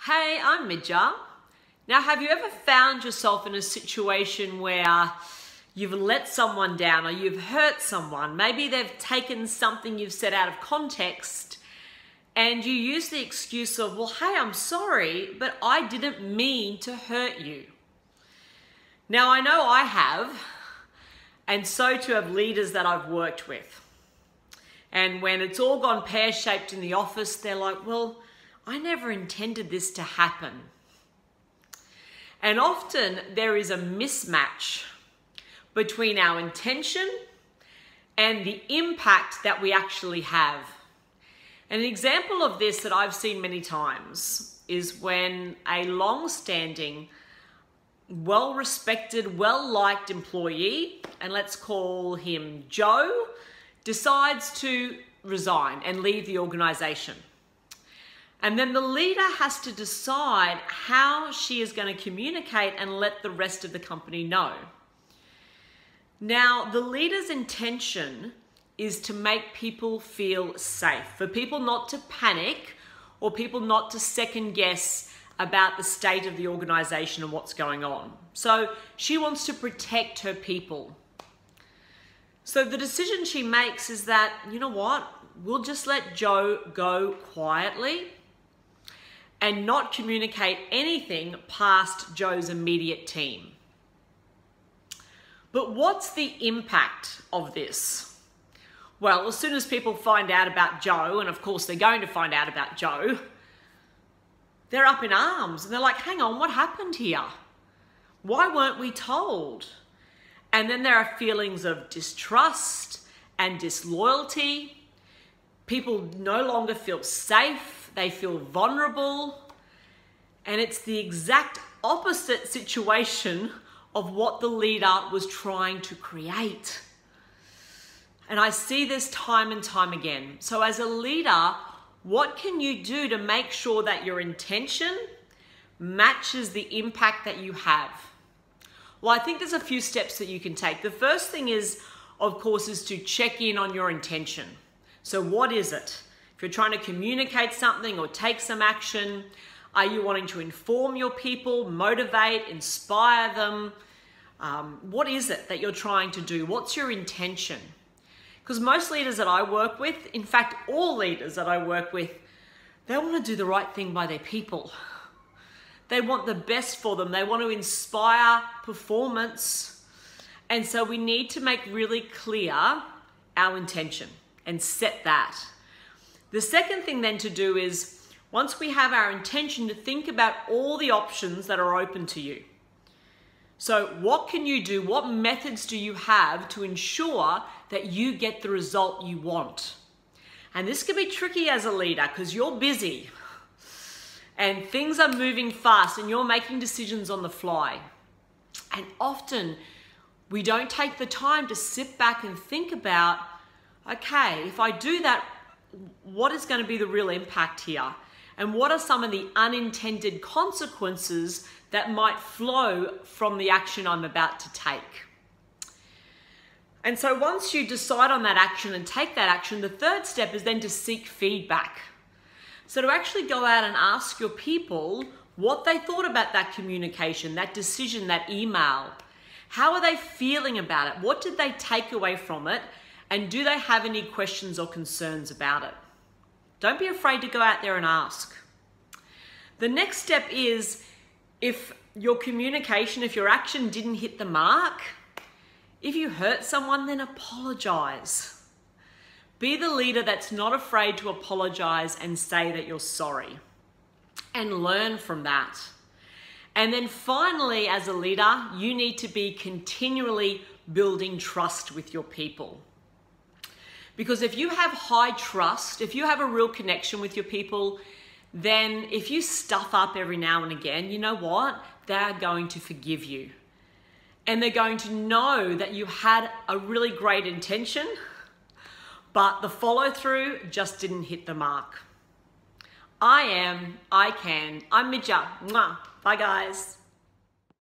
Hey, I'm MIDJA. Now, have you ever found yourself in a situation where you've let someone down or you've hurt someone? Maybe they've taken something you've said out of context and you use the excuse of, well, hey, I'm sorry, but I didn't mean to hurt you. Now, I know I have, and so too have leaders that I've worked with. And when it's all gone pear-shaped in the office, they're like, well, I never intended this to happen. And often there is a mismatch between our intention and the impact that we actually have. And an example of this that I've seen many times is when a long-standing, well-respected, well-liked employee, and let's call him Joe, decides to resign and leave the organization. And then the leader has to decide how she is going to communicate and let the rest of the company know. Now, the leader's intention is to make people feel safe, for people not to panic or people not to second guess about the state of the organization and what's going on. So she wants to protect her people. So the decision she makes is that, you know what, we'll just let Joe go quietly and not communicate anything past Joe's immediate team. But what's the impact of this? Well, as soon as people find out about Joe, and of course they're going to find out about Joe, they're up in arms and they're like, hang on, what happened here? Why weren't we told? And then there are feelings of distrust and disloyalty. People no longer feel safe. They feel vulnerable, and it's the exact opposite situation of what the leader was trying to create. And I see this time and time again. So as a leader, what can you do to make sure that your intention matches the impact that you have? Well, I think there's a few steps that you can take. The first thing is, of course, is to check in on your intention. So what is it? If you're trying to communicate something or take some action, are you wanting to inform your people, motivate, inspire them? What is it that you're trying to do? What's your intention? Because most leaders that I work with, in fact, all leaders that I work with, they want to do the right thing by their people. They want the best for them. They want to inspire performance. And so we need to make really clear our intention and set that. The second thing then to do is, once we have our intention, to think about all the options that are open to you. So what can you do? What methods do you have to ensure that you get the result you want? And this can be tricky as a leader because you're busy and things are moving fast and you're making decisions on the fly. And often we don't take the time to sit back and think about, okay, if I do that, what is going to be the real impact here? And what are some of the unintended consequences that might flow from the action I'm about to take? And so once you decide on that action and take that action, the third step is then to seek feedback. So to actually go out and ask your people what they thought about that communication, that decision, that email. How are they feeling about it? What did they take away from it? And do they have any questions or concerns about it? Don't be afraid to go out there and ask. The next step is, if your communication, if your action didn't hit the mark, if you hurt someone, then apologize. Be the leader that's not afraid to apologize and say that you're sorry. And learn from that. And then finally, as a leader, you need to be continually building trust with your people. Because if you have high trust, if you have a real connection with your people, then if you stuff up every now and again, you know what? They're going to forgive you. And they're going to know that you had a really great intention, but the follow through just didn't hit the mark. I'm MIDJA. Bye guys.